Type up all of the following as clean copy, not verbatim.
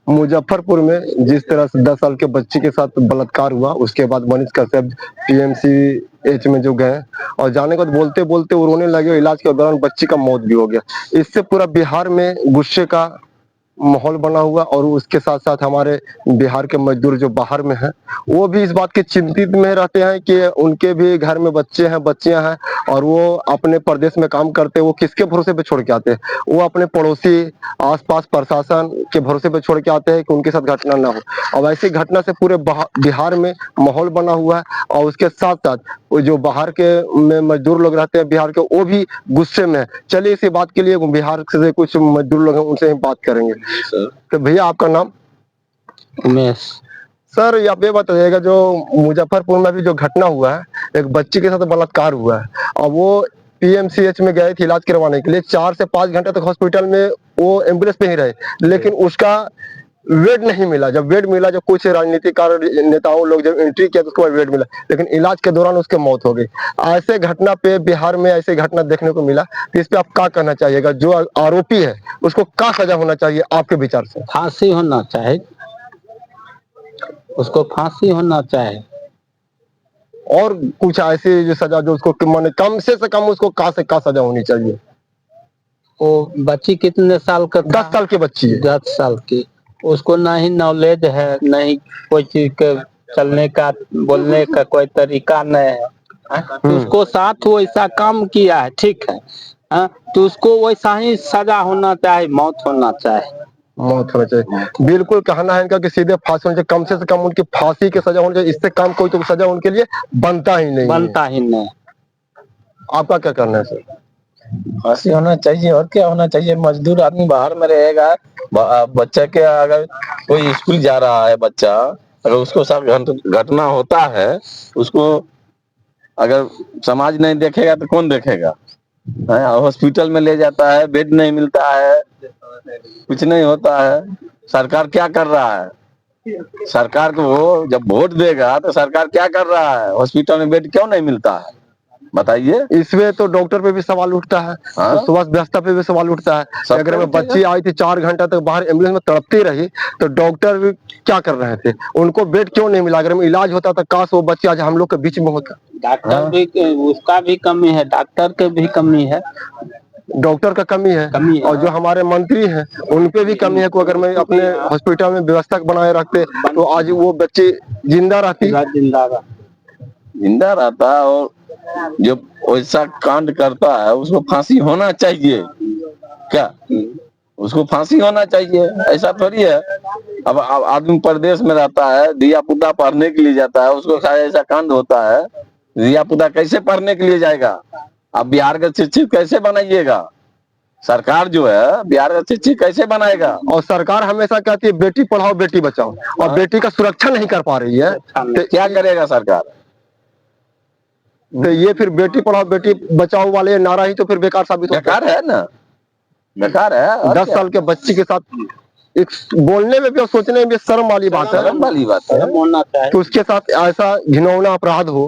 मुजफ्फरपुर में जिस तरह से 10 साल के बच्ची के साथ बलात्कार हुआ, उसके बाद मनीष कश्यप पीएमसीएच में जो गए और जाने के बाद बोलते बोलते वो रोने लगे, इलाज के दौरान बच्ची का मौत भी हो गया। इससे पूरा बिहार में गुस्से का माहौल बना हुआ और उसके साथ साथ हमारे बिहार के मजदूर जो बाहर में हैं वो भी इस बात के चिंतित में रहते हैं कि उनके भी घर में बच्चे हैं, बच्चियां हैं और वो अपने प्रदेश में काम करते हैं, वो किसके भरोसे पे छोड़ के आते हैं? वो अपने पड़ोसी, आसपास प्रशासन के भरोसे पे छोड़ के आते हैं कि उनके साथ घटना ना हो। और ऐसी घटना से पूरे बिहार में माहौल बना हुआ है और उसके साथ साथ वो जो बाहर के में मजदूर लोग रहते हैं बिहार के, वो भी गुस्से में है। चलिए इसी बात के लिए बिहार से कुछ मजदूर लोग हैं, उनसे ही बात करेंगे। तो भैया आपका नाम? उमेश। सर आप ये बताइएगा, जो मुजफ्फरपुर में भी जो घटना हुआ है, एक बच्ची के साथ बलात्कार हुआ है और वो पीएमसीएच में गए थे इलाज करवाने के लिए, 4 से 5 घंटे तक हॉस्पिटल में वो एम्बुलेंस पे ही रहे, लेकिन उसका बेड नहीं मिला। जब बेड मिला, जब कुछ राजनीतिक नेताओं लोग जब एंट्री किया तो उसको बेड मिला, लेकिन इलाज के दौरान उसकी मौत हो गई। ऐसे घटना पे बिहार में ऐसे घटना देखने को मिला, तो इस पे आप क्या कहना चाहिएगा? जो आरोपी है उसको क्या सजा होना चाहिए आपके विचार से? फांसी होना चाहिए, उसको फांसी होना चाहिए। और कुछ ऐसी जो सजा जो उसको माने कम से कम उसको कहाँ से कहाँ सजा होनी चाहिए? वो बच्ची कितने साल का था? 10 साल की बच्ची है। 10 साल की। उसको ना ही नॉलेज है, नहीं कोई चीज के चलने का, बोलने का कोई तरीका नहीं है। तो उसको साथ वैसा काम किया है, ठीक है, तो उसको वैसा ही सजा होना चाहिए, मौत होना चाहिए। मौत होना चाहिए, बिल्कुल। कहना है इनका कि सीधे फांसी होनी चाहिए, कम से कम उनकी फांसी की सजा होनी चाहिए। इससे कम कोई तो सजा उनके लिए बनता ही नहीं, बनता ही नहीं। आपका क्या करना है सर? फांसी होना चाहिए और क्या होना चाहिए। मजदूर आदमी बाहर में रहेगा, बच्चा के अगर कोई स्कूल जा रहा है बच्चा, अगर उसको साथ घटना होता है, उसको अगर समाज नहीं देखेगा तो कौन देखेगा? हॉस्पिटल में ले जाता है, बेड नहीं मिलता है, कुछ नहीं होता है। सरकार क्या कर रहा है? सरकार को जब वोट देगा तो सरकार क्या कर रहा है? हॉस्पिटल में बेड क्यों नहीं मिलता है, बताइए। इसमें तो डॉक्टर पे भी सवाल उठता है, तो स्वास्थ्य व्यवस्था पे भी सवाल उठता है। अगर मैं बच्ची आई थी 4 घंटा तक बाहर एम्बुलेंस में तड़पती रही, तो डॉक्टर भी क्या कर रहे थे? उनको बेड क्यों नहीं मिला? अगर इलाज होता तो काश वो बच्ची आज हम लोग के बीच में होता। डॉक्टर भी, उसका भी कमी है, डॉक्टर के भी कमी है, डॉक्टर का कमी है, और जो हमारे मंत्री हैं उन पे भी कमी है को अगर मैं अपने हॉस्पिटल में व्यवस्था बनाए रखते तो आज वो बच्चे जिंदा रहती। जिंदा रहता। और जो वैसा कांड करता है उसको फांसी होना चाहिए। क्या उसको फांसी होना चाहिए? ऐसा थोड़ी है। अब आदमी प्रदेश में रहता है, दिया पुता पढ़ने के लिए जाता है, उसको ऐसा कांड होता है, दिया पुता कैसे पढ़ने के लिए जाएगा? अब बिहार का शिक्षित कैसे बनाइएगा? सरकार जो है बिहार का शिक्षित कैसे बनाएगा? और सरकार हमेशा कहती है बेटी पढ़ाओ बेटी बचाओ, और बेटी का सुरक्षा नहीं कर पा रही है, तो क्या करेगा सरकार? तो ये फिर बेटी पढ़ाओ बेटी बचाओ वाले नारा ही तो फिर बेकार साबित होता है। बेकार है ना, बेकार है। 10 साल के बच्ची के साथ एक बोलने में भी और सोचने में भी शर्म वाली बात है, शर्म वाली बात है। कि उसके साथ ऐसा घिनौना अपराध हो।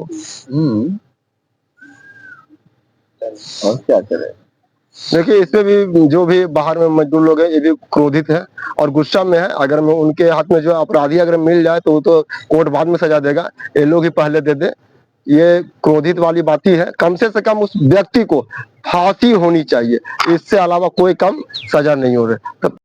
और क्या करे? देखिए इसमें भी जो भी बाहर में मजदूर लोग हैं ये भी क्रोधित है और गुस्सा में है। अगर मैं उनके हाथ में जो अपराधी अगर मिल जाए तो वो तो कोर्ट बाद में सजा देगा, ये लोग ही पहले दे दे। ये क्रोधित वाली बात ही है। कम से कम उस व्यक्ति को फांसी होनी चाहिए, इससे अलावा कोई कम सजा नहीं हो रही।